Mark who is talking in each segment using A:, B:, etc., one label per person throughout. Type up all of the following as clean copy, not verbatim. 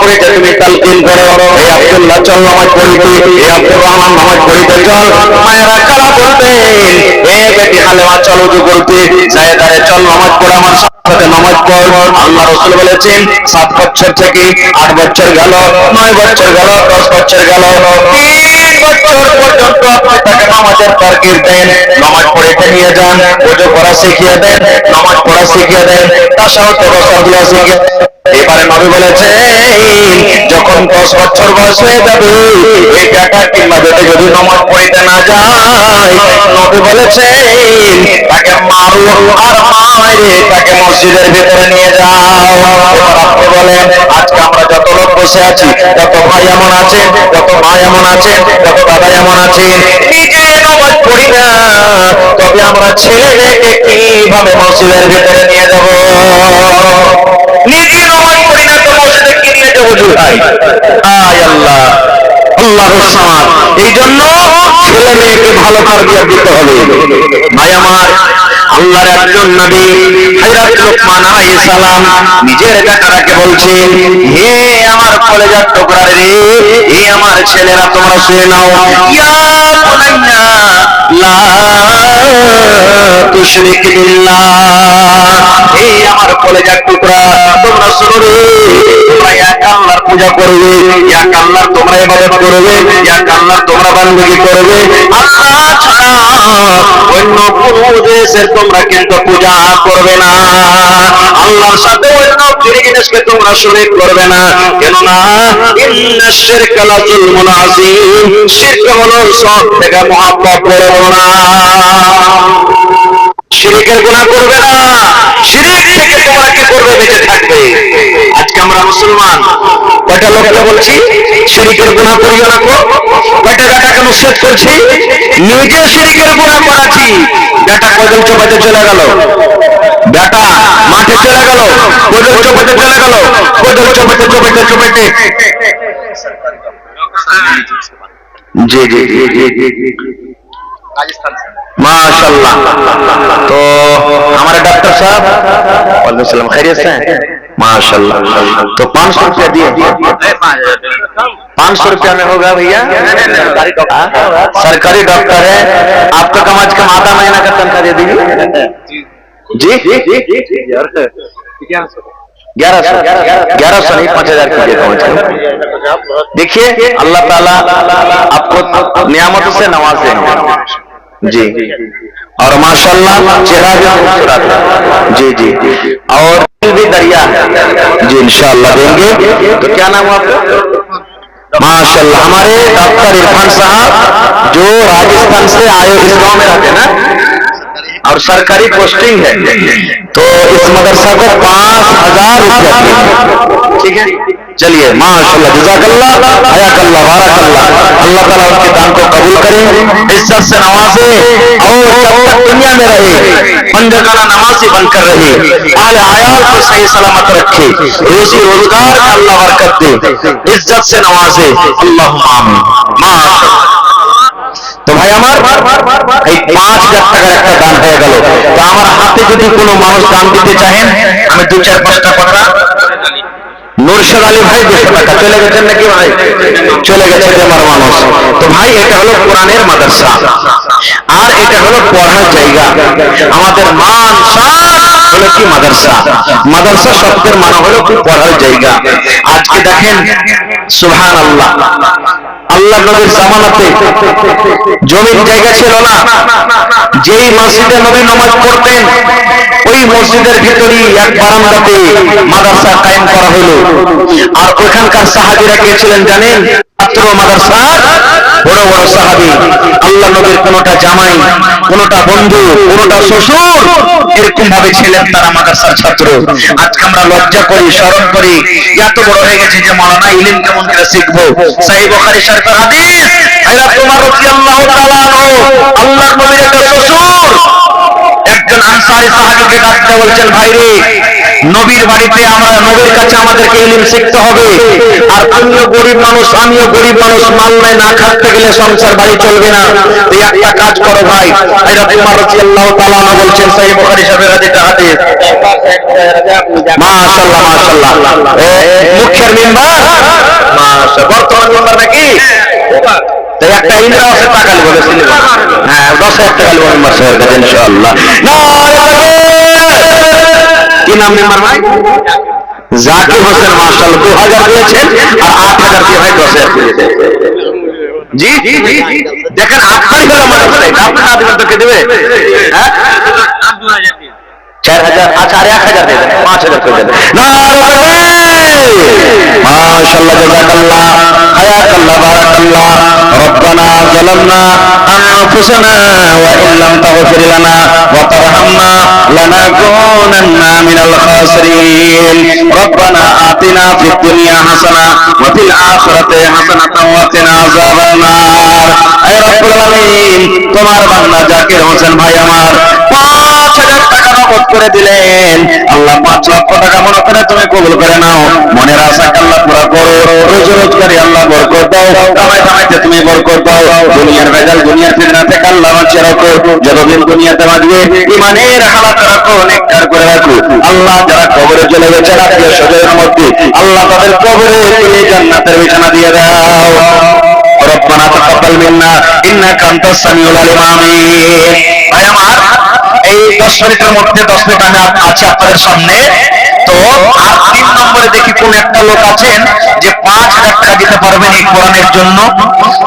A: করে যে তুমি তালকিন করো, এই আব্দুল্লাহ চল নামাজ পড়িতে, এই আব্দুর রহমান নামাজ পড়িতে চল। মায়েরা কারা বলতেন, এ বেটি হালেমা চল উজু করতে, জায়দারে চল নামাজ পড়, আমার সাথে নামাজ পড়। আল্লাহ রাসূল বলেছেন 7 বছর থেকে 8 বছর গেল, 9 বছর গেল, 10 বছর গেল, 3 বছর পর্যন্ত আপনি তাকে নামাজের তারকিব দেন, নামাজ পড়তে নিয়ে যান, ওযু করা শিখিয়ে দেন, নামাজ পড়া শিখিয়ে দেন, তাশাহুদ রসুলুল্লাহ শিখিয়ে দেন। এবারে নবী বলেছেন যখন 10 বছর বয়স হয়ে যাবে, এই বেটা কিংবা বেটি যদি নামাজ পড়তে না যায়, নবী বলেছেন তাকে মারো আর মাইরে তাকে মসজিদের ভিতরে নিয়ে যাও। এবার আপনি বলেন, আজকে আমরা যত লোক বসে আছি, যত ভাই এমন আছেন, যত মা এমন আছেন, যত দাদা এমন আছেন, নিজে নামাজ পড়ি না, তবে আমরা ছেলেকে কিভাবে মসজিদের ভিতরে নিয়ে যাব? নিজে নামাজ পড়ি না তো মসজিদে কি নিয়ে যাবো? ভাই আয় আল্লাহ, আল্লাহর সামাদ। এই জন্য ছেলে মেয়েকে ভালো তারবিয়ত দিতে হবে। ভাই আমার, আল্লাহর একজন নবী হযরত লুকমান আলাইহিস সালাম নিজের বেটাটাকে বলছেন, হে আমার কলেজার টুকরা রে, হে আমার ছেলেরা, তোমরা শুনে নাও, ইয়া বুনাইয়া লা তুশরিক বিল্লাহ, হে আমার কলেজার টুকরা, তোমরা শুনো রে, তোমরা এক আল্লাহর পূজা করবে, এক আল্লাহর তোমরা ইবাদত করবে, এক আল্লাহর তোমরা বান্দাগি করবে, আল্লাহ ছাড়া অন্য কোন দেশের তোমরা কিন্তু পূজা করবে না, আল্লাহর সাথে অন্য কোনো জিনিসকে তোমরা শরীক করবে না। কেননা ইন্নাশ শিরকা লাযুলমুন আযীম, শিরক হলো সব থেকে মহাপাপ বড় গুনাহ। শিরকের গুনাহ করবে না, শিরক থেকে তোমরা কি করবে? বেঁচে থাকবে। আজকে আমরা মুসলমান কয়টা লোককে বলছি শিরকের গুনাহ করিও না, কয়টা বেটাকে নসিহত করছি, নিজে শিরকের গুনাহ করাছি, বেটা কদল চোপাতে চলে গেল, বেটা মাঠে চলে গেল, কদল চোপাতে চলে গেল, কদল চোপাতে চোপাতে চোপাতে জি জি জি राजस्थान से माशाल्लाह। तो हमारे डॉक्टर साहब वालेकुम सलाम, खैरियत से हैं? माशाल्लाह। तो 500 रुपया दिए, 500 रुपया में होगा भैया? सरकारी डॉक्टर है, आपको कम आज कम आधा महीना का तनख्वाह दे दीजिए जी। 1100 नहीं, 5000 कीजिए कम से कम। देखिए अल्लाह ताला आपको नियामतों से नवाजेंगे जी, और माशाल्लाह चेहरा भी खूबसूरत है जी जी, और दिल भी दरिया है जी, इंशाअल्लाह देंगे। तो क्या नाम है आपका? माशाल्लाह, हमारे डॉक्टर इरफान साहब जो राजस्थान से आए, इस गांव में रहते हैं ना, और सरकारी पोस्टिंग है, तो इस मदरसा को 5000 रुपया, ठीक है? चलिए माशाल्लाह, जज़ाकल्लाह, हयाकल्लाह, बारकल्लाह, अल्लाह ताला उनके दान को कबूल करे, इज्जत से नवाजे, और जब तक दुनिया में रहे पंजगाना नमाजी बनकर रहे, आले आयाल को सही सलामत रखे, रोजी रोजगार में अल्लाह बरकत दे, इज्जत से नवाजे, अल्लाहुम्मा आमीन। माशाल्लाह। तो भाई আমার এই 5000 টাকার একটা দান হয়ে গেল। তো আমার হাতে যদি কোনো মানুষ দান দিতে চাহেন, আমি 2-4-5টা কথা। নুরশাদ আলী ভাই 200 টাকা চলে গেছেন নাকি ভাই? চলে গেছে আমার মানুষ। তো ভাই এটা হলো কোরআনের মাদ্রাসা, আর এটা হলো পড়ার জায়গা। আমাদের মান শান হলো কি মাদ্রাসা, মাদ্রাসা শব্দের মানে হলো কি পড়ার জায়গা। আজকে দেখেন সুবহানাল্লাহ, আল্লাহ নবীর জামানাতে জমির জায়গা ছিল না, যেই মসজিদে নবী নামাজ পড়তেন ওই মসজিদের ভিতরেই এক বারান্দাতে মাদ্রাসা কায়েম করা হলো। আর ওখানকার সাহাবীরা কে ছিলেন জানেন? ছাত্র মাদ্রাসার বড় বড় সাহাবী। আল্লাহ নবীর কোনটা জামাই, কোনটা বন্ধু, কোনটা শ্বশুর, এরকম ভাবে ছিলেন তারা মাদ্রাসার ছাত্র। আজকে আমরা লজ্জা করি, শরম করি, এত বড় হয়ে গেছে যে মাওলানা ইলম কেমন করে শিখবো। সহিহ বুখারী শরীফের হাদিস, হযরত ওমর রাদিয়াল্লাহু তাআলা আনহু আল্লাহর নবীর একটা শ্বশুর একজন আনসারী সাহাবীকে ডাকতে বলছেন, ভাই রে, নবীর বাড়িতে আমরা, নবীর কাছে আমাদেরকে ইলম শিখতে হবে, আর আমিও গরিব মানুষ, মাল নাই, না খাতে গেলে সংসার বাড়ি চলবে না, এই একটা কাজ করো ভাই। হযরত ওমর রাদিয়াল্লাহু তাআলা আনহু বলছেন, সহিহ বুখারী শরীফের হাদিস, মাশাআল্লাহ মাশাআল্লাহ, মুখের মিম্বার ইন্দ্রাবাসের টাকা লিখবো, হ্যাঁ 10,000 টাকা লিখবো মেম্বার সাহেবের কাছে ইনশাআল্লাহ। কি নাম মেম্বার ভাই? জাকির হোসেন, মাশাআল্লাহ 2000 দিয়েছেন আর 8000 দিয়ে ভাই 10,000 দিয়েছেন। জি দেখেন আপনারই হলো মাদ্রাসা, আপনি না দিবেন তো কে দেবে? হ্যাঁ 4000, আচ্ছা আর 1000 দিয়ে দেন, 5000 করে দেন। মাশাআল্লাহ, জাযাকাল্লাহ, হায়াকাল্লাহ, বারাকাল্লাহ। রব্বানা যালামনা আনফুসানা ওয়া ইন লাম তাগফির লানা ওয়া তারহামনা লানাকুনান্না মিনাল খাসিরিন। রব্বানা আতিনা ফিদ দুনিয়া হাসানাহ ওয়া ফিল আখিরাতি হাসানাতাও ওয়া কিনা আযাবান নার। হে রব্বুল আলামিন, তোমার বান্দা জাকির হোসেন ভাই আমার 5000 টাকা নগদ করে দিলেন। আল্লাহ 5 লক্ষ টাকা মনে করে তুমি কবুল করে নাও। মনের আশা আল্লাহ পুরা করো। রোজগারি আল্লাহ বরকত দাও, কামাই কামাইতে তুমি বরকত দাও। দুনিয়ার ভেজাল, দুনিয়ার ফিতনা থেকে আল্লাহ বাঁচিয়ে রাখো। যতদিন দুনিয়াতে বাঁচবে ইমানের হালাত রাখো, নেককার করে রাখো। আল্লাহ যারা কবরে চলে গেছে আত্মীয় স্বজনের মধ্যে, আল্লাহ তাদের কবরে তুমি জান্নাতের বিছানা দিয়ে দাও। রব্বানা তাকাব্বাল মিন্না ইন্নাকা আনতাস সামিউল আলিম। আমিন। ভাই আমার, এই 10 মিনিটের মধ্যে 10 মিনিট আমি আছি আপনাদের সামনে। তো আর 3 নম্বরে দেখি কোন একটা লোক আছেন যে 5000 টাকা দিতে পারবেন এই কোরআনের জন্য।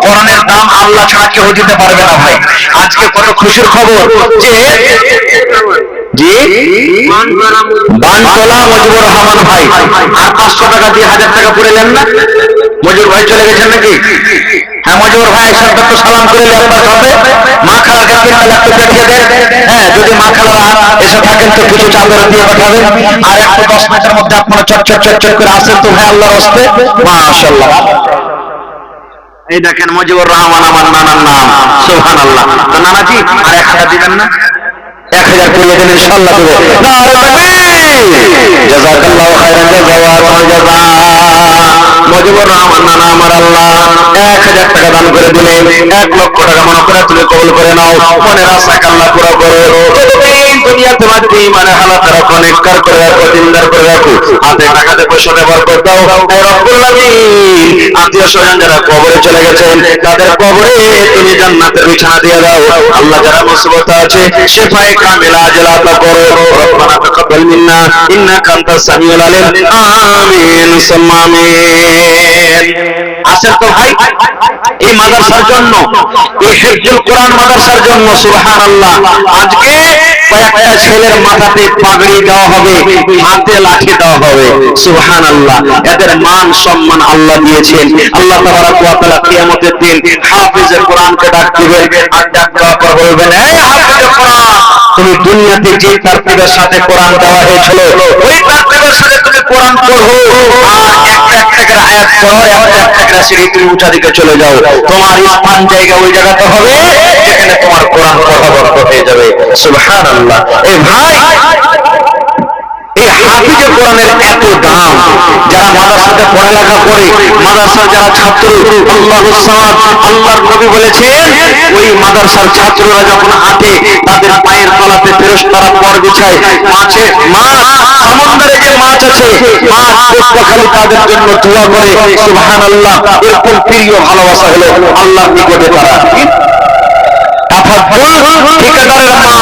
A: কোরআনের দাম আল্লাহ ছাড়া কেউ দিতে পারবে না ভাই। আজকে কত খুশির খবর যে জি বানতলা মজিবুর রহমান ভাই আর 500 টাকা দিয়ে 1000 টাকা পড়ে নেন না। মজিবুর ভাই চলে গেছেন নাকি? হ্যাঁ মজিবুর ভাই এসে একটু সালাম করে আপনার সাথে মা খালাকে 3 লাখ টাকা পাঠিয়ে দেন। হ্যাঁ যদি মা খালারা এসে থাকেন তো কিছু চাদর দিয়ে পাঠাবেন। আর একটু 10 মিনিটের মধ্যে আপনারা চট করে আসেন তো ভাই আল্লাহর রাস্তে। মাশাআল্লাহ। এই দেখেন মজিবুর রহমান আমার নানার নাম, সুবহানাল্লাহ। তো নানাজি আর 1000 দিবেন না? 1000 করে দেন ইনশাআল্লাহ দেব। নারে তাকবীর, জাযাকাল্লাহু খাইরান জাযা ওয়া জাযা। মজিবুর রহমান নানা আমার আল্লাহ 1000 টাকা দান করে দিলেন। 1 লক্ষ টাকা মনে করে তুমি কবুল করে নাও। মনের আশা আল্লাহ পুরো করো। যতদিন দুনিয়াতে বাঁচবে ইমানের হালাত রাখো, নেককার করে রাখো, দিনদার করে রাখো। হাতে টাকাতে পয়সাতে বরকত দাও। হে রব্বুল আলামিন, আত্মীয় স্বজন যারা কবরে চলে গেছেন তাদের কবরে তুমি জান্নাতের বিছানা দিয়ে দাও। আল্লাহ যারা মুসিবতে আছে শিফায়ে কামিলা আজলা আতা করো। রব্বানা তাকাব্বাল মিন্না ইন্নাকা আনতাস সামিউল আলিম। আমিন সুম্মা আমিন। আসেন তো ভাই এই মাদ্রাসার জন্য, এই হিফজুল কোরআন মাদ্রাসার জন্য সুবহানাল্লাহ আজকে কয়েকটা ছেলের মাথাতে পাগড়ি দেওয়া হবে, হাতে লাঠি দেওয়া হবে। সুবহানাল্লাহ, এদের মান সম্মান আল্লাহ দিয়েছেন। আল্লাহ তাবারাক ওয়া তাআলা কিয়ামতের দিন হাফেজে কোরআনকে ডাক দিবেন আর ডাক দেওয়ার পর বলবেন, এই হাফেজে কোরআন, তুমি দুনিয়াতে যে তারতিবের সাথে কোরআন দেওয়া হয়েছিল ওই তারতিবের সাথে তুমি কোরআন পড়ো আর একটা করে আয়াত পড়ো, একটা করে সিঁড়ি তুমি উঁচা দিকে চলে যাও। তোমার স্থান জায়গা ওই জায়গাতে হবে যেখানে তোমার কোরআন পড়া বন্ধ হয়ে যাবে। সুবহানাল্লাহ। এই ভাই এই হাফিজে কোরআনের এত দাম, যারা মাদ্রাসাতে পড়ালেখা করে, মাদ্রাসার যারা ছাত্র, আল্লাহুস সামাদ, আল্লাহর নবী বলেছেন ওই মাদ্রাসার ছাত্ররা যখন হাঁটে তাদের পায়ের তলাতে ফেরেশতারা পর বিছায়। মাছ সমুদ্রে যে মাছ আছে, মাছ খালি তাদের জন্য দোয়া করে। সুবহানাল্লাহ, এরকম প্রিয় ভালোবাসা হলো আল্লাহর নিকটে তারা। ঠিকাদারের মা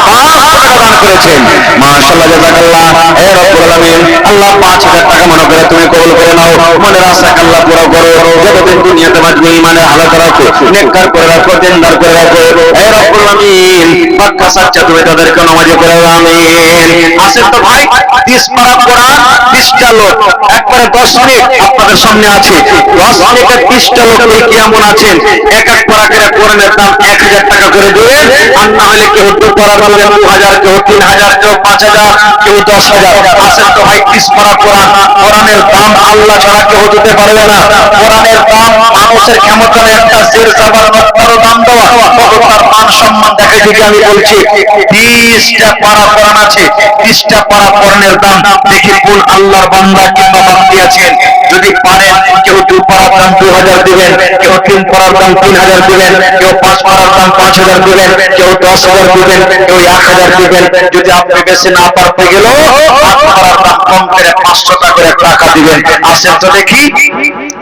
A: 500 টাকা দান করেছেন। মাশাআল্লাহ, জাযাকাল্লাহ। হে রব্বুল আলামিন, আল্লাহ 5000 টাকা মনে করে তুমি কবুল করে নাও। মনের আশা আল্লাহ পুরো করো। যতদিন দুনিয়াতে বাঁচবে ইমানের হালাত রাখো, নেককার করে রাখো, দিনদার করে রাখো। হে রব্বুল আলামিন, পাক্কা সাচ্চা তুমি তাদেরকে নামাজি করে দাও। আমিন। আসেন তো ভাই 30 পারা কোরআন 30টা লোক একবারে 10 মিনিট আপনাদের সামনে আছে। 10 মিনিটে 30টা লোক কেমন আছেন? এক পারা করে কোরআনের দাম 1000 টাকা করে দিবেন। আর না হলে কেউ 2 পারা দিবেন 2000, কেউ 3000, কেউ 5000, কেউ 10000। আসেন তো ভাই 30 পারা কোরআন, কোরআনের দাম আল্লাহ ছাড়া কেউ দিতে পারবে না। কোরআনের দাম মানুষের ক্ষমতা একটা জের জাবার বড় দাম দেওয়া, কত তার মান সম্মান দেখে যদি আমি বলছি 30টা পারা কোরআন আছে, 30টা পারা কোরআনের দাম দেখি কোন আল্লাহর বান্দা কিংবা বান্দি আছেন। যদি পারেন কেউ 2 পারার দাম 2000 দিবেন, কেউ 3 পারার দাম 3000 দিবেন, কেউ 5 পারার দাম 5000 দিবেন, কেউ 10000 দিবেন, কেউ 1000 দিবেন। যদি আপনি বেশি না পারতে গেলেও 5 পারার দাম কম করে 500 টাকা করে টাকা দিবেন। আসেন তো দেখি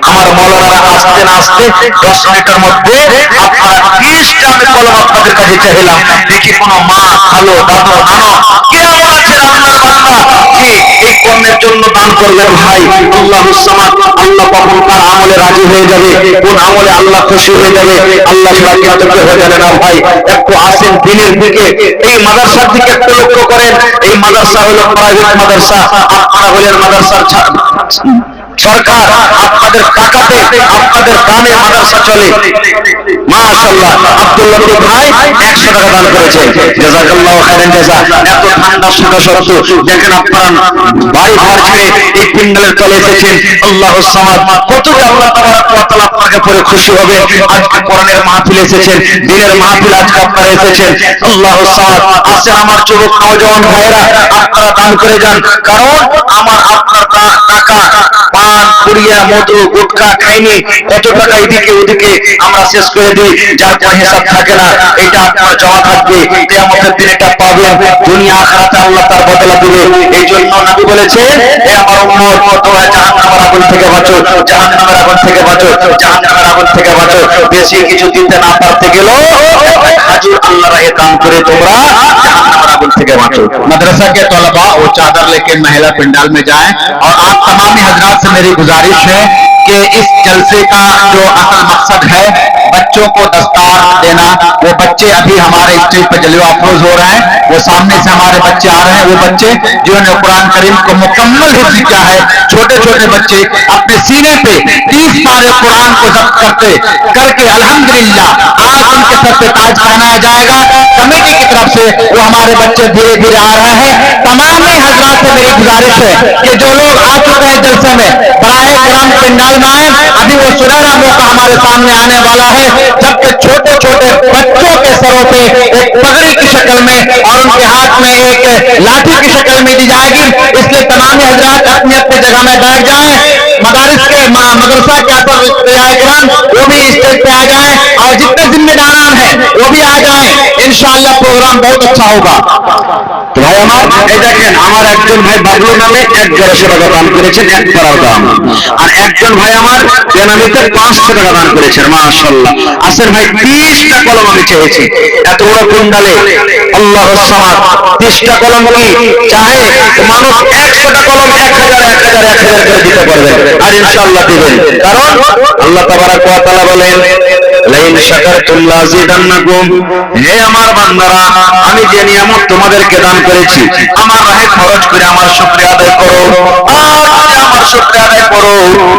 A: আমার মৌলানারা আসতে না আসতে 10 মিনিটের মধ্যে আপনারা 30টা আমি কলম আপনাদের কাছে চাইলাম, দেখি কোনো মা, খালো, দাদু, নানা কে এমন আছে আল্লাহর বান্দা যে এই কর্মের জন্য দান করবেন। ভাই আল্লাহুস সামাদ, আল্লাহ কখন কার আমলে রাজি হয়ে যাবে, কোন আমলে আল্লাহ খুশি হয়ে যাবে, আল্লাহ ছাড়া কেউ হয়ে যাবে না। ভাই একটু আসেন দিনের দিকে, এই মাদ্রাসার দিকে একটু লক্ষ্য করেন। এই মাদ্রাসা হলো প্রাইভেট মাদ্রাসা, আপনারা হলেন মাদ্রাসার সরকার, আপনাদের টাকাতে আপনাদের দানে মাদ্রাসা চলে। মাশাআল্লাহ, আব্দুল লতিফ ভাই 100 টাকা দান করেছেন, জাযাকাল্লাহু খাইরান জাযা। এত ঠান্ডা সত্ত্বেও দেখেন আপনারা বাড়ি ঘর ছেড়ে এই পিন্ডালের তলে এসেছেন। আল্লাহুস সামাদ, কত যে আল্লাহ তাবারাক ওয়া তাআলা আপনাকে পরে খুশি হবে। আজকে কোরআনের মাহফিল এসেছেন, দ্বীনের মাহফিল আজকে আপনারা এসেছেন। আল্লাহুস সামাদ, আসেন আমার যুবক নওজওয়ান ভাইরা, আপনারা দান করে যান। কারণ আমার আপনার টাকা পান পুড়িয়া মধু গুটকা খাইনি, কত টাকা এদিকে ওদিকে আমরা শেষ করে দিই, যার কোনো হিসাব থাকে না। এটা আপনার জমা থাকবে, কিয়ামতের দিন এটা পাবেন, দুনিয়া আখিরাতে আল্লাহ তার বদলা দিবে। এই জন্য নবী বলেছেন, হে আমার উম্মত, তোমরা জাহান্নামের আগুন থেকে বাঁচো, জাহান্নামের আগুন থেকে বাঁচো, জাহান্নামের আগুন থেকে বাঁচো। বেশি কিছু দিতে না পারতে গেলেও হাজুর আল্লাহর রাহে দান করে তোমরা জাহান্নামের आग से बाँचो।
B: मदरसा के तलबा वो चादर लेके महिला पंडाल में जाएं। और आप तमामी हजरात से मेरी गुजारिश है कि इस जलसे का जो असल मकसद है बच्चों को दस्तार देना, वो बच्चे अभी हमारे स्टेज पर जलवा अफरोज हो रहे हैं, वो सामने से हमारे बच्चे आ रहे हैं, वो बच्चे जिन्होंने कुरान करीम को मुकम्मल हिफ्ज़ किया है, छोटे छोटे बच्चे अपने सीने पे 30 पारे कुरान को जब्त करके अल्हम्दुलिल्लाह आज उनके सर पे ताज पहनाया जाएगा। कमेटी की तरफ से वो हमारे बच्चे धीरे धीरे आ रहे हैं। तमाम हजरात से मेरी गुजारिश है कि जो लोग आ चुके हैं जलसे में बराए करम पंडाल में आए, अभी वो सुनहरा मौका हमारे सामने आने वाला है जबकि छोटे छोटे बच्चों के सरों पे एक पगड़ी की शक्ल में और उनके हाथ में एक लाठी की शक्ल में दी जाएगी। इसलिए तमाम हजरात अपनी अपनी जगह में बैठ जाएं। मदारिस के मदरसा के कराम वो भी स्टेज पे आ जाएं और जितने जिम्मेदारान हैं वो भी आ जाएं। इंशाअल्लाह प्रोग्राम बहुत अच्छा होगा।
A: तो भाई আমার এই দেখেন আমার একজন ভাই বাবলু নামে 1100 টাকা দান করেছেন এক পারার দাম, আর একজন ভাই আমার বেনামিতে 500 টাকা দান করেছেন। মাশাআল্লাহ, আসেন ভাই 30টা কলম আমি চেয়েছি এত বড় কুণ্ডালে। আল্লাহুস সামাদ, 30টা কলম কি চাহে মানুষ 100টা কলম 1000 করে দিতে পারবেন, আর ইনশাআল্লাহ দিবেন। কারণ আল্লাহ তাবারাক ওয়া তাআলা বলেন লাইন শাকারতুম লাযিদান্নাকুম, হে আমার বান্দারা আমি যে নিয়ামত তোমাদেরকে দান করেছি আমার রাহে খরচ করে আমার শুকরিয়া আদায় করো, আর যদি আমার শুকরিয়া আদায় করো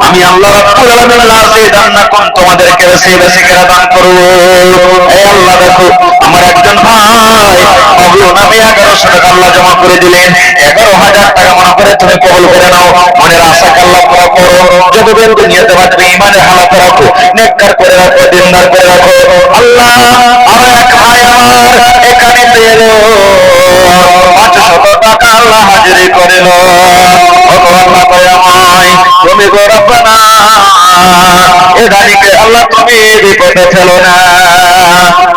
A: আমি আল্লাহ রাব্বুল আলামিন লাযিদান্নাকুম তোমাদেরকে বেশি বেশি করে দান করব। হে আল্লাহ, দেখো আমার একজন ভাই বাবলু নামে 1100 টাকা আল্লাহ জমা করে দিলেন। 11,000 টাকা মনে করে তুমি কবুল করে নাও, মনের আশাকে আল্লাহ পুরো করো, যতদিন দুনিয়াতে বাঁচবে ঈমানের হালাতে রাখো, নেককার করে রাখো, দিনদার করে রাখো। আল্লাহ আর এক ভাই আমার এখানে পেলো 500 টাকা আল্লাহ হাজিরি করিল। আল্লাহ দয়াময় তুমি গো রব্বানা এ দানিকে আল্লাহ তুমি বিপদে ফেলো না।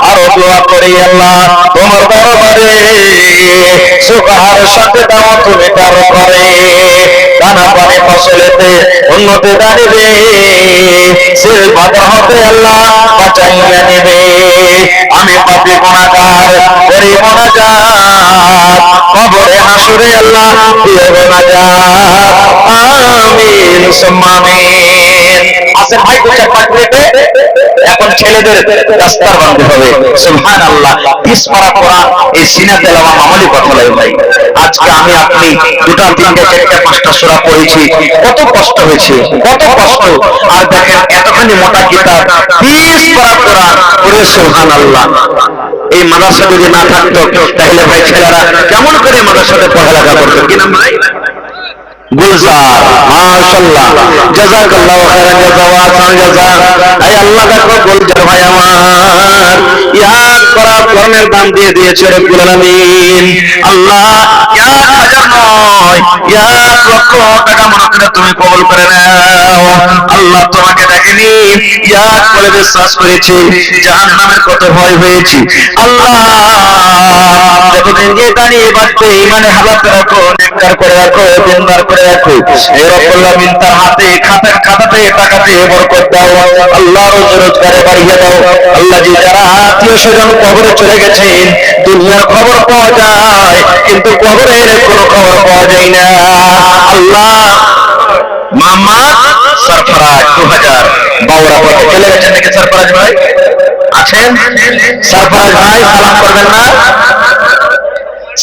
A: আরো দোয়া করি আল্লাহ তোমার দরবারে সুবহার সাথে দাও তুমি তার করে দানা পানি ফসলেতে উন্নতি দাঁড়িবে, সে বাধা হতে আল্লাহ বাঁচাইয়া নেবে। আমি পাপী গুনাহগার করি মোনাজাত, কবরে হাসরে আল্লাহ দিও মোনাজাত। আমিন সুম্মা আমিন। আসেন ভাই 2-4 মিনিটে এখন ছেলেদের দাস্তার বাঁধতে হবে। সুবহানাল্লাহ, 30 পারা কোরআন এই সিনা তেলাওয়া মামুলি কথা নয় ভাই। আজকে আমি আপনি 2টা 3টে 4টে 5টা সূরা পড়েছি, কত কষ্ট হয়েছে, কত কষ্ট। আর দেখেন এতখানি মোটা কিতাব 30 পারা কোরআন পড়ে সুবহানাল্লাহ। এই মাদ্রাসা যদি না থাকতো তাহলে ভাই ছেলেরা কেমন করে মাদ্রাসাতে পড়ালেখা করতো কিনা ভাই? গুলজার মাশাআল্লাহ, জাযাকাল্লাহু খাইরান জাযা ওয়া আহসান জাযা। আয় আল্লাহ দেখো গুলজার ভাই আমার এক করা কর্মের দাম দিয়ে দিয়েছে রব্বুল আলামিন। আল্লাহ 1000 নয় 1 লক্ষ টাকা মনে করে তুমি কবুল করে নাও। আল্লাহ তোমাকে দেখেনি, ইয়াক বলে বিশ্বাস করেছে, জাহান্নামের কত ভয় হয়েছে। আল্লাহ যতদিন যে দাঁড়িয়ে বাঁচবে ইমানে হালাতে রাখো, নেককার করে রাখো, দিনদার করে রাখো। এই রব্বুল আমিন তার হাতে খাতাতে টাকাতে বরকত দাও আল্লাহ, রোজগারে বাড়িয়ে দাও আল্লাহ। যে যারা আত্মীয় স্বজন কবরে চলে গেছেন, দুনিয়ার খবর পাওয়া যায় কিন্তু কবরের কোনো খবর পাওয়া যায় না আল্লাহ। মোহাম্মদ সরফরাজ 2000 বাউরা পথে চলে গেছেন নাকি? সরফরাজ ভাই আছেন? সরফরাজ ভাই সালাম করবেন না?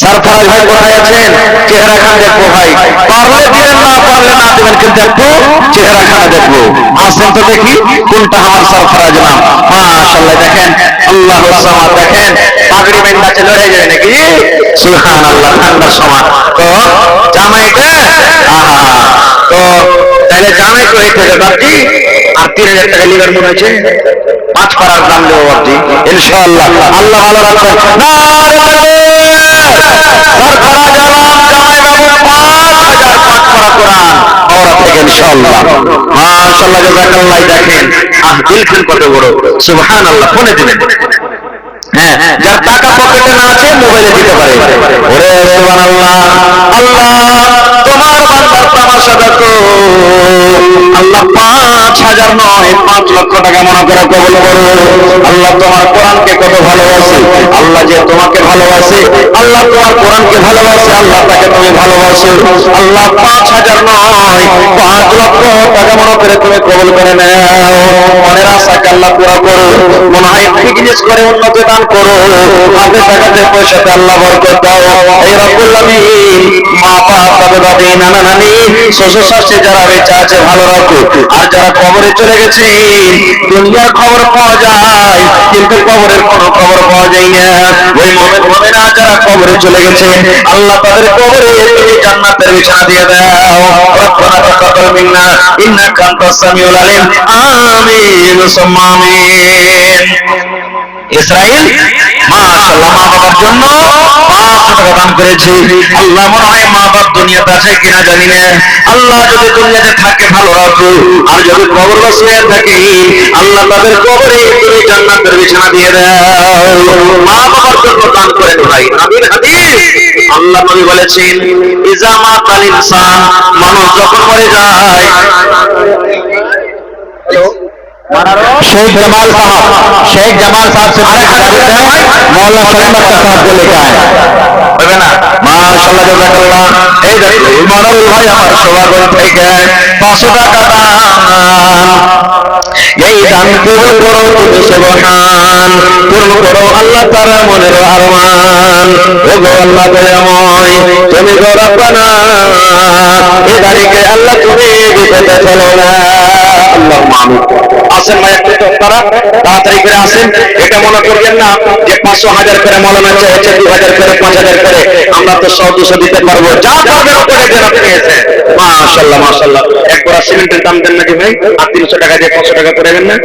A: সরফরাজ ভাই কোথায় আছেন? চেহারা খান দেখবো ভাই, পারলে দিবেন না পারলে না দিবেন, কিন্তু একটু চেহারা খানা দেখবো। আসেন তো দেখি কোনটা আমার সরফরাজ নাম। মাশাআল্লাহ দেখেন, আল্লাহু সামাদ দেখেন, পাগড়ি বেন্ডাতে লড়ে যায় নাকি? সুবহানাল্লাহ, ঠান্ডার সময় তো জামাইটা আহা, তো তাহলে জামাই তো হইতে হবে বাপজি। আর 3000 টাকা লিগার মনে হয়েছে, 5 পাড়ার দাম দেবো বাপজি ইনশাআল্লাহ। আল্লাহ ভালো রাখবেন। সরফরাজ আলম জামাই বাবু 5000 পাঠ করা কোরআন ওরা থেকে ইনশাআল্লাহ। মাশাআল্লাহ জাযাকাল্লাহ। দেখেন দিল খান কত বড়, সুবহানাল্লাহ। ফোনে দিবেন, হ্যাঁ, যার টাকা পকেটে না আছে মোবাইলে দিতে পারে। ওরে সুবহানাল্লাহ। আল্লাহ তোমার বান্দার তামাশা দেখো আল্লাহ, 5000 নয় 5 লক্ষ টাকা মনে করে কবুল করো আল্লাহ। তোমার কোরআনকে কত ভালোবাসে আল্লাহ, যে তোমাকে ভালোবাসে আল্লাহ, তোমার কোরআনকে ভালোবাসে আল্লাহ, তাকে তুমি ভালোবাসো আল্লাহ। 5000 নয় 5 লক্ষ টাকা মনে করে তুমি কবুল করে নাও। মনের আশাকে আল্লাহ পুরা করো, মনে হয় বিজনেস করে উন্নতি দান করো, হাতে টাকাতে পয়সাতে আল্লাহ বরকত দাও। এই রব্বুল আমিন মা বাবা দাদা দাদি নানা নানি শ্বশুর শাশুড়ি যারা বেঁচে আছে ভালো রাখো, আর যারা কবরে চলে গেছে দুনিয়ার খবর পাওয়া যায় কিন্তু কবরের কোনো খবর পাওয়া যায় না। ওই মুমিন মুমিনা যারা কবরে চলে গেছে আল্লাহ তাদের কবরে তুমি জান্নাতের বিছানা দিয়ে দাও। রব্বানা তাকাব্বাল মিন্না ইন্নাকা আনতাস সামিউল আলিম। আমিন সুম্মা আমিন। ইসরাইল মাশাআল্লাহ মা বাবার জন্য 500 টাকা দান করেছে আল্লাহ। মনে হয় মা বাপ দুনিয়াতে আছে কিনা জানি না আল্লাহ, যদি দুনিয়াতে থাকে ভালো রাখো, আর যদি কবরবাসী হয়ে থাকে আল্লাহ তাদের কবরে তুমি জান্নাতের বিছানা দিয়ে দাও। মা বাবার জন্য দান করেন ভাই। নবীর হাদিস আল্লাহ নবী বলেছেন, ইজা মাতাল ইনসান, মানুষ যখন মরে যায়।
B: शेख जमाल साहब से मौलाना सलमान साहब को लेकर आए
A: হবে না? মাশাআল্লাহ জাযাকাল্লাহ। এই দেখো মনোরুল ভাই আমার সভাগত থেকে 500 টাকা দান। এই দান করো তুমি সুবহান, পূর্ণ করো আল্লাহ তাআলা মনের আরমান। ওগো আল্লাহ দয়াময় তুমি গো রব্বানা, এই দাঁড়িয়ে আল্লাহ তুমি দিতে চলো না আল্লাহুম্মা আমিন। আসেন ভাই একটু আপনারা তাড়াতাড়ি করে আসেন। এটা মনে করবেন না যে 500,000 করে মৌলানা চাইছে, 2000 করে 5000 করে আমরা তো 100-200 দিতে পারবো। যা পারবেন ওটাকে দেন আপনি এসে। মাশাআল্লাহ মাশাআল্লাহ। একবার সিমেন্টের দাম দেন নাকি ভাই? আর 300 টাকা দিয়ে 500 টাকা করে দেন না?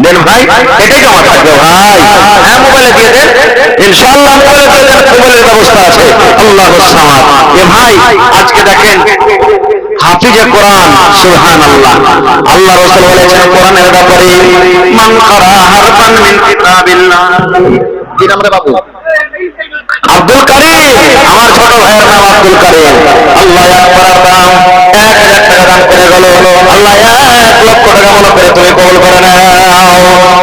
A: দেন ভাই, এটাই জমা থাকবে ভাই। হ্যাঁ মোবাইলে দিয়ে দেন ইনশাআল্লাহ, মোবাইলে দিয়ে দেন, মোবাইলের ব্যবস্থা আছে। আল্লাহু সামাদ। এ ভাই আজকে দেখেন হাফিজে কোরআন, সুবহানাল্লাহ। আল্লাহ রাসূল বলেছেন কোরআনের ব্যাপারে, মান ক্বারা হারফান মিন কিতাবিল্লাহ। কি নাম রে বাবু? আব্দুল কারীম, আমার ছোট ভাইয়ের নাম আব্দুল কারীম। আল্লাহ একবার দাম 1000 টাকা দান করে গেল আল্লাহ 1 লক্ষ টাকা মনে করে তুমি কবুল করে নাও।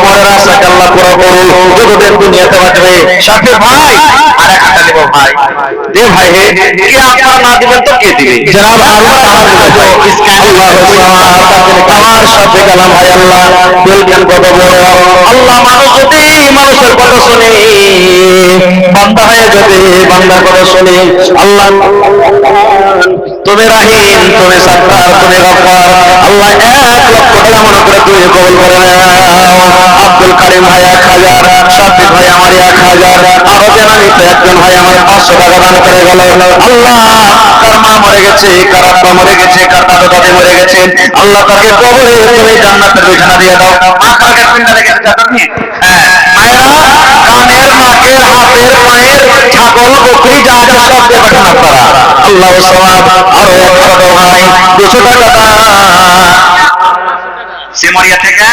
A: মনের আশাকে আল্লাহ পুরো করো, যতদিন দুনিয়াতে বাঁচবে। সাথে ভাই আর এক হাতে নেব ভাই, দে ভাই হে, কি আপনারা না দিবেন তো কে দিবে? জনাব আল্লাহ আমার সাথে কালাম ভাই আল্লাহ দিল জ্ঞান কত বড় আল্লাহ। মানুষ যদি মানুষের কথা শুনে, বান্দা হয়ে যদি বান্দার কথা শুনে আল্লাহ তুমি রাহিম, তুমি সাত্তার, তুমি গফফার আল্লাহ 1 লক্ষ টাকা মনে করে তুমি কবুল করে নাও। আব্দুল কারীম ভাই 1000, শাফি ভাই আমার 1000, আরো জানানি তো একজন ভাই আমার 500 টাকা দান করে গেল আল্লাহ। কার মা মরে গেছে, কার আব্বা মরে গেছে, কার দাদা দাদি মরে গেছে আল্লাহ তাকে কবরে তুমি জান্নাতের বিছানা দিয়ে দাও। মা কালকে পিন্ডা রেখেছে জানেন নি? হ্যাঁ মায়েরা কানের নাকের হাতের পায়ের ছাগল বকরি যা আছে সব দিয়ে পাঠান আপনারা। আল্লাহু সামাদ। আরো এক ছোট ভাই 200 টাকা দান।
B: সিমরিয়া থেকে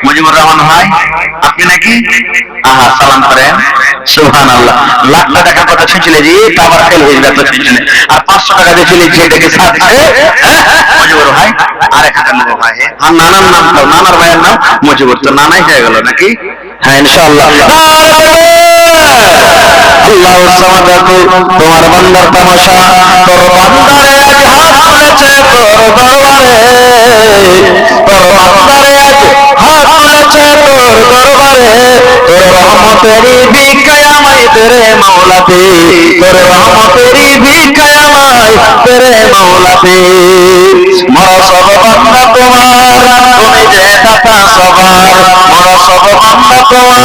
B: মুজিবুর রহমান ভাই, আপনি নাকি আহা সালাম করেন। সুবহানাল্লাহ, লাখ টাকা কথা শুনছিলে যে এটা আবার ফেল হয়ে যাবে তো শুনছিলে, আর 500 টাকা দিয়েছিলে যেটাকে সাথে মুজিবুর ভাই আর একটা লোক ভাই। আর নানার নাম তো, নানার ভাইয়ের নাম মুজিবুর, তো নানাই হয়ে গেল নাকি? হ্যাঁ ইনশাআল্লাহ। আল্লাহ সামাদ, তোমার বান্দার তামাশা, তোর বান্দারে আজ হাত তুলেছে তোর দরবারে, তোর বান্দারে আজ হাত তুলেছে তোর দরবারে, তোর রহমতেরই ভিক্ষায় আমায় তেরে মাওলাতে, তোর রহমতেরই ভিক্ষায় আমায় তেরে মাওলাতে। মরা সব বান্দা তোমার, তুমি যে দাতা সবার, মরা সব বান্দা তোমার,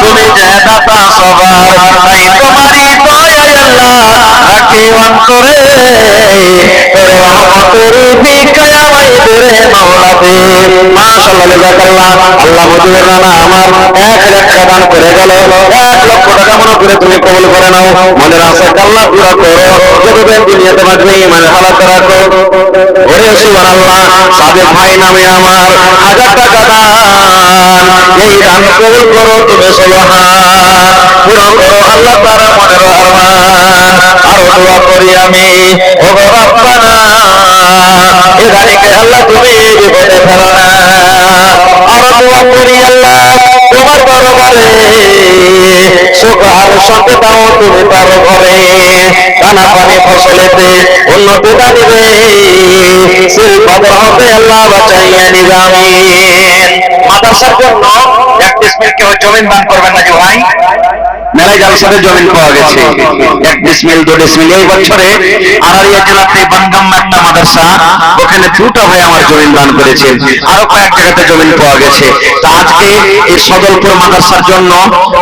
B: তুমি যে দাতা সবার, তাই তোমারই দয়ায় আল্লাহ রাখি অন্তরে, তোর রহমতেরই ভিক্ষায় আমায় তেরে মাওলাতে। মাশাআল্লাহ, জাযাকাল্লাহ। আল্লাহ মুজিবুর রানা আমার 1,00,000 টাকা দান করে গেল, 1 লক্ষ টাকা মনে করে তুমি কবুল করে নাও, মনের আশা আল্লাহ পুরা করো, যতদিন দুনিয়াতে বাঁচবে ইমান হালাত রাখো। ওরে সুবহানাল্লাহ, সাদেক ভাই নামে আমার 1000 টাকা দান, এই দান কবুল করো তুমি সুবহান, পুরো করো আল্লাহ তাআলা মনের আরমান। আরো দোয়া করি আমি, ও রব্বানা এ দানিকে আল্লাহ তুমি বিপদে ফেলো না। আরো দোয়া করি আল্লাহ তোমার দরবারে, সুখ আর শান্তি দাও তুমি তার ঘরে, দানা পানি ফসলেতে উন্নতি দাঁড়িবে, শিল্প হবে আল্লাহ বাঁচাইয়া নিবে আমিন। মাদ্রাসার জন্য 1 ডিসমিল কেউ জমিন দান করবেন নাকি ভাই? মেলায় জালসাতে জমিন পাওয়া গেছে 1 ডিসমিল 2 ডিসমিল। এই বছরে আরারিয়া জেলাতে বানগাম্মা একটা মাদ্রাসা, ওখানে 2টা ভাই আমার জমিন দান করেছেন, আরো কয়েক জায়গাতে জমিন পাওয়া গেছে। তা আজকে এই সদলপুর মাদ্রাসার জন্য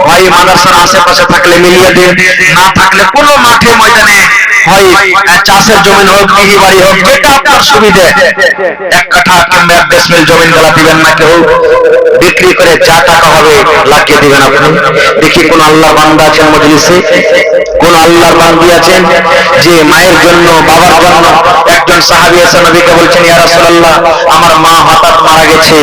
B: ভাই মাদ্রাসার আশেপাশে থাকলে মিলিয়ে দিন, না থাকলে কোনো মাঠে ময়দানে হয় চাষের জমিন হোক, গৃহী বাড়ি হোক, যেটা আপনার সুবিধে 1 কাঠা কিংবা 1 ডিসমিল জমিন গুলা দিবেন না, কেউ বিক্রি করে যা টাকা হবে লাগিয়ে দিবেন আপনি। দেখি কোন আল্লাহর বান্দা আছেন মজলিসে, কোন আল্লাহর বান্দি আছেন যে মায়ের জন্য বাবার জন্য। একজন সাহাবী এসে নবীকে বলছেন, ইয়া রাসূলুল্লাহ আমার মা হঠাৎ মারা গেছে,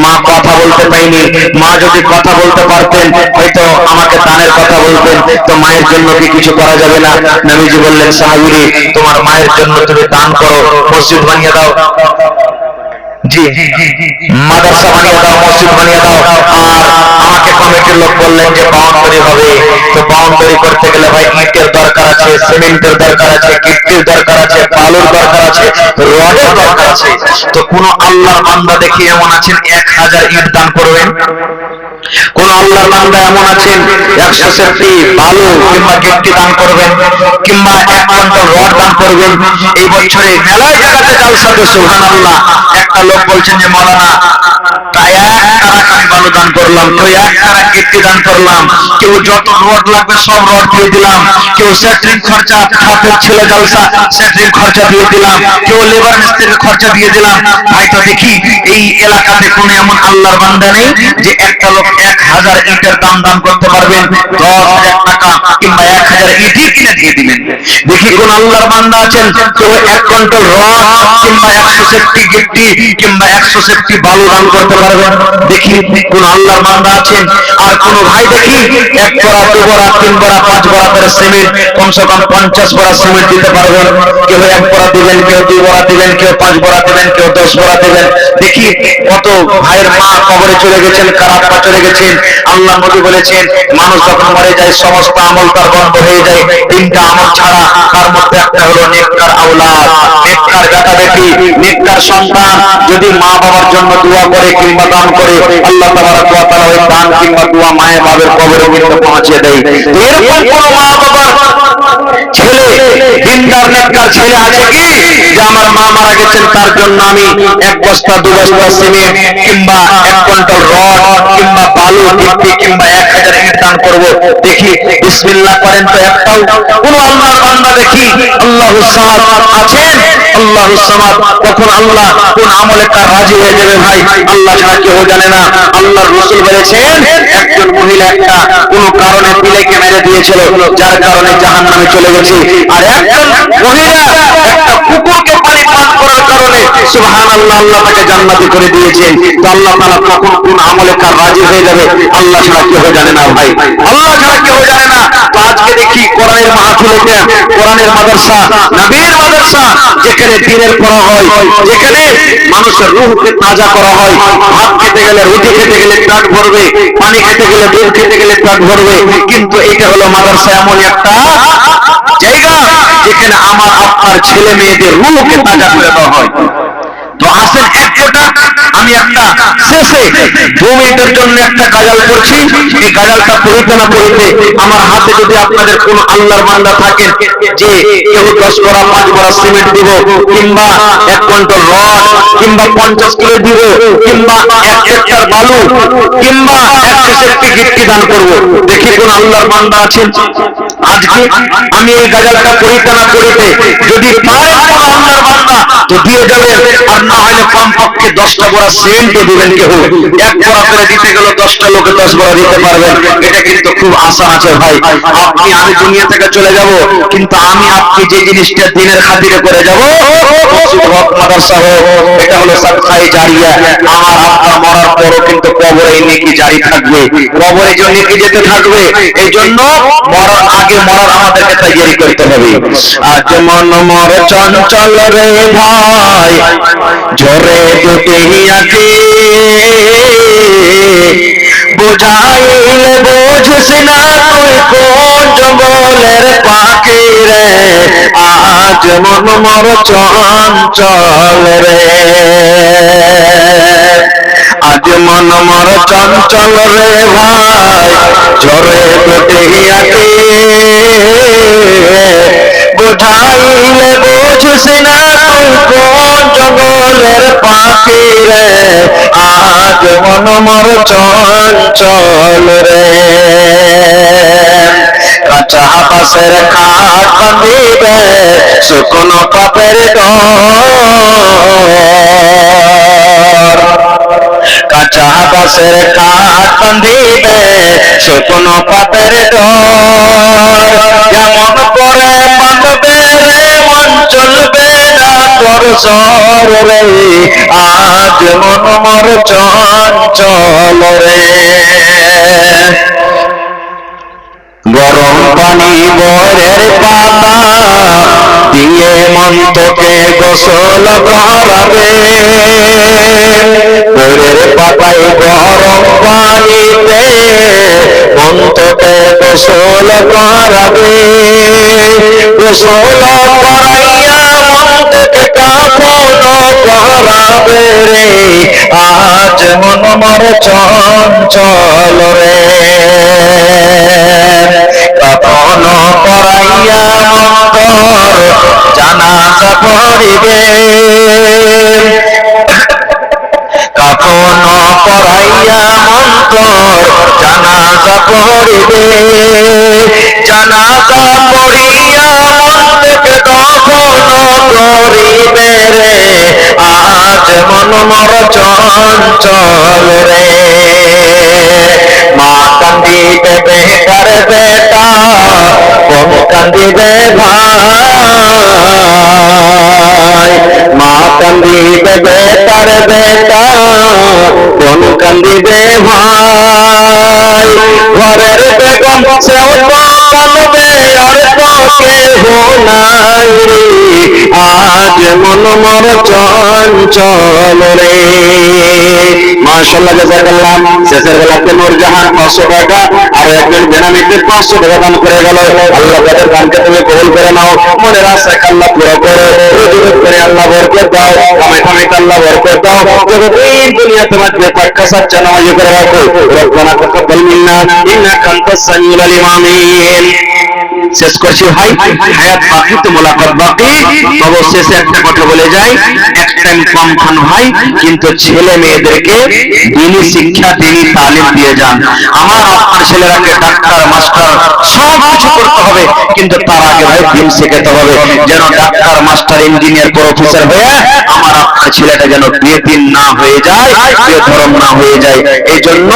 B: মা কথা বলতে পারেনি, মা যদি কথা বলতে পারতেন হয়তো আমাকে দানের কথা বলতেন, তো মায়ের জন্য কি কিছু করা যাবে না? নবীজি বললেন, সাহাবী তোমার মায়ের জন্য তুমি দান করো, মসজিদ বানিয়ে দাও। জি, মাদ্রাসা বানিয়ে দাও, মসজিদ বানিয়ে দাও। আর আমাকে কমিটির লোক বললেন যে বাউন্ডারি হবে, তো বাউন্ডারি করতে গেলে ভাই ইটের দরকার আছে, সিমেন্টের দরকার আছে, গিট্টির দরকার আছে, বালুর দরকার আছে, রডের দরকার আছে। তো কোন আল্লাহর বান্দা দেখি এমন আছেন 1000 ইট দান করবেন? কোন আল্লাহর বান্দা এমন আছেন 100 সেফটি বালু কিংবা গিট্টি দান করবেন, কিংবা 1 কুইন্টাল রড দান করবেন? এই বছরে মেলায় জায়গাতে জালসাতে সুবহানাল্লাহ একটা লোক বলছেন যে মাওলানা প্রায় 1 টাকা আমি বালু দান করলাম, কেউ 1 টাকা গিট্টি দান করলাম, কেউ যত রড লাগবে সব রড দিয়ে দিলাম, কেউ সেটরিং খরচা খাতের ছেলে জালসা সেটরিং খরচা দিয়ে দিলাম, কেউ লেবার মিস্ত্রির খরচা দিয়ে দিলাম। ভাই তো দেখি এই এলাকাতে কোন এমন আল্লাহর বান্দা নেই যে একটা লোক 1000 ইটের দাম দান করতে পারবেন, 10,000 টাকা কিংবা 1000 ইটই কিনে দিয়ে দিবেন? দেখি কোন আল্লাহর বান্দা আছেন কেউ 1 কুইন্টাল রড কিংবা 100 সেফটি গিট্টি কিংবা 100 সেফটি বালু দান করতে পারবেন? দেখি কোন আল্লাহর বান্দা আছেন? আর কোন ভাই দেখি 1 বড়া 2 বড়া 3 বড়া 5 বড়া করে সিমেন্ট, কমসে কম 50 বড়া সিমেন্ট দিতে পারবেন? কেউ 1 বড়া দিবেন, কেউ 2 বড়া দিবেন, কেউ 5 বড়া দিবেন, কেউ 10 বড়া দিবেন। দেখি কত ভাইয়ের মা কবরে চলে গেছেন, কারাপ্পা চলে গেছেন। আল্লাহ নবী বলেছেন মানুষ যখন মরে যায় সমস্ত আমল তার বন্ধ হয়ে যায়, 3টা আমল ছাড়া, তার মধ্যে একটা হলো নেককার আওলাদ, নেককার বেটা বেটি, নেককার সন্তান। যদি মা বাবার জন্য দোয়া করে কিংবা দান করে, আল্লাহ তাবারক ওয়া তাআলা ওই দান কিংবা দোয়া মায়ের বাবার কবরে কিন্তু পৌঁছে দেয়। তো এরকম কোন মা বাবার ছেলে দিনদার নেককার ছেলে আছে কি যে আমার মা মারা গেছেন তার জন্য আমি 1 বস্তা 2 বস্তা সিমেন্ট কিংবা 1 কুইন্টাল রড কিংবা বালু গিট্টি কিংবা 1000 ইট দান করব? দেখি বিসমিল্লাহ করেন তো একটাও কোন আল্লাহর বান্দা দেখি আল্লাহুস সামাদ আছেন? আল্লাহুস সামাদ কখন আল্লাহ কোন আমলে তার রাজি হয়ে যাবে ভাই আল্লাহ ছাড়া কেউ জানে না। আল্লাহর রাসূল বলেছেন একজন মহিলা একটা কোন কারণে পিলেকে মেরে দিয়েছিল, যার কারণে জাহান্নামে চলে গেছে। আর একজন মহিলা একটা কুকুরকে পানি পান করার
A: কারণে সুবহানাল্লাহ আল্লাহ তাকে জান্নাতি করে দিয়েছেন। তো আল্লাহ তাআলা কখন কোন আমলে কার রাজি হয়ে যাবে আল্লাহ ছাড়া কেউ জানে না ভাই, আল্লাহ ছাড়া কেউ জানে না। তো আজকে দেখি কোরআনের মাহফিলে, কোরআনের মাদ্রাসা, নবীর মাদ্রাসা, যেখানে দ্বীনের পড়া হয়, যেখানে মানুষের রূহকে তাজা করা হয়। ভাত খেতে গেলে, রুটি খেতে গেলে পেট ভরবে, পানি খেতে গেলে, দুধ খেতে গেলে পেট ভরবে, কিন্তু এটা হলো মাদ্রাসা এমন একটা জায়গা যেখানে আমার আপনার ছেলে মেয়েদের রূহকে তাজা করে দেওয়া হয়। তো আসেন এক ফোঁটা আমি একটা শেষে 2 মিনিটের জন্য একটা গাজাল করছি। এই গাজালটা পড়িতে না পড়িতে আমার হাতে যদি আপনাদের কোন আল্লাহর বান্দা থাকেন যে কেউ 10 বড়া 5 বড়া সিমেন্ট দিব, কিংবা 1 কুইন্টাল রড, কিংবা 50 কিলো দিব, কিংবা 1 হেক্টর বালু, কিংবা 1 গিট্টি দান করব, দেখি কোন আল্লাহর বান্দা আছেন আজকে? আমি এই গাজালটা পড়িতে না পড়িতে যদি পায় কোন আল্লাহর বান্দা তো দিয়ে যাবেন, আর না হলে কমপক্ষে 10টা বড়া সেন্ট দিবেন। কেউ 1 বড়া করে দিতে গেলে 10টা লোকে 10 বড়া দিতে পারবেন। এটা কিন্তু খুব আশা আছে ভাই। আপনি আমি দুনিয়া থেকে চলে যাব, কিন্তু আমি আপনি যে জিনিসটা দিনের খাতিরে করে যাব, মসজিদ হোক, মাদ্রাসা হোক, এটা হলো সাদকায়ে জারিয়া। আমার আপনার মরার পরও কিন্তু কবরে এই নেকি জারি থাকবে, কবরে যে নেকি যেতে থাকবে। এই জন্য মরার আগে মরার আমাদেরকে তৈরি করতে হবে। আজ মন মর চঞ্চল রে ভাই, ঝরে দুটি আঁখি, বুঝাইলে বুঝিস না তুই কোন জঙ্গলের পাখি রে। আজ মন মর চঞ্চল রে, আজ মন মর চঞ্চল রে ভাই, ঝরে দুটি আঁখি, বুঝাইলে বুঝিস না তুই কোন জঙ্গলের পাখি রে। আজ মন মর চঞ্চল রে, কাঁচা বাঁশের খাট বাঁধিবে শুকনো পাপের ডর, কাঁচা বাঁশের খাট বাঁধিবে শুকনো পাপের ডর। এমন করে বাঁধবে রে মন চলবে না তোর সর রে। আজ মন মর চঞ্চল রে, গরম পানি বরের পাতা দিয়ে মন্তকে গোসল করাবে, বরের পাতায় গরম পানিতে মন্তকে গোসল করাবে। গোসল করাইয়া মন্তকে কাফন করাবে রে। আজ মন মর চঞ্চল রে, কাফন করাইয়া মন্তর জানাজা পড়িবে, কাফন করাইয়া মন্তর জানাজা পড়িবে। জানাজা পড়িয়া মন্তকে দফন করিবে রে। আজ মন মর চঞ্চল রে, মা কান্দিবে বেটার বেটা, কম কান্দিবে ভাই। মা কান্দিবে বেটার বেটা, কোন কান্দিবে ভাই। ঘরের বেগম সেও তো কাঁদবে, আর তো কেহ নাই রে। আজ মন মর চঞ্চল রে। মাশাআল্লাহ, জাযাকাল্লাহ। শেষের বেলাতে নূরজাহান 500 টাকা আর একজন বেনামিতে 500 টাকা দান করে গেল। আল্লাহ তাদের দানকে তুমি কবুল করে নাও, মনের আশা আল্লাহ পুরো করে, রুজি করে আল্লাহ বরকত দাও, কামাই আল্লাহ বরকত দাও। যতদিন দুনিয়া তোমার যে পাক্কা সাচ্চা নামাজ করে রাখো। রব্বানা তাকাব্বাল মিন্না ইন্নাকা আনতাস সামিউল আলিম। আমিন। শেষ করছি ভাই, হায়াত বাকি তো মোলাকাত বাকি। তবে শেষে একটা কথা বলে যাই, এক টাইম কম খান ভাই, কিন্তু ছেলে মেয়েদেরকে দিনী শিক্ষা, দিনী তালিম দিয়ে যান। আমার আপনার ছেলেরাকে ডাক্তার, মাস্টার সব কিছু করতে হবে, কিন্তু তার আগে ভাই দিন শেখাতে হবে, যেন ডাক্তার, মাস্টার, ইঞ্জিনিয়ার, প্রফেসর হয়ে আমার আপনার ছেলেটা যেন বেদিন না হয়ে যায়, বেধর্ম না হয়ে যায়। এই জন্য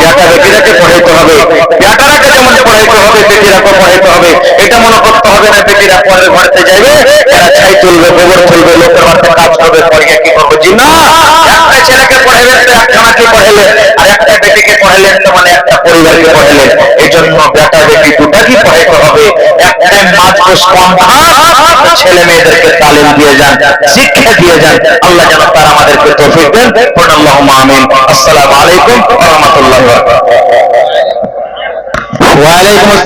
A: বেটা বেটিরাকে পড়াইতে হবে, বেটারাকে যেমন পড়াইতে হবে, বেটিরাকে পড়াইতে হবে। এটা মনে করতে হবে না বেটিরা পরের ঘরেতে যাবে, এরা ছাই তুলবে, গোবর তুলবে, লোকের বাড়িতে কাজ করবে, পরে কি করবো। জি না, একটা ছেলেকে পড়াইলেন তো একজনাকে পড়াইলেন, আর একটা বেটিকে পড়াইলেন তো মানে একটা পরিবারকে পড়াইলেন। এই জন্য বেটা বেটি দুটাকে পড়াইতে হবে। এক টাইম নাচ কম ছেলে মেয়েদেরকে তালিম দিয়ে যান, শিক্ষা দিয়ে যান। আল্লাহ যেন তারা আমাদেরকে তৌফিক দেন। আল্লাহুম্মা আমিন। আসসালামু আলাইকুম ওয়া রাহমাতুল্লাহি ওয়া বারাকাতুহু।
B: ওয়ালাইকুম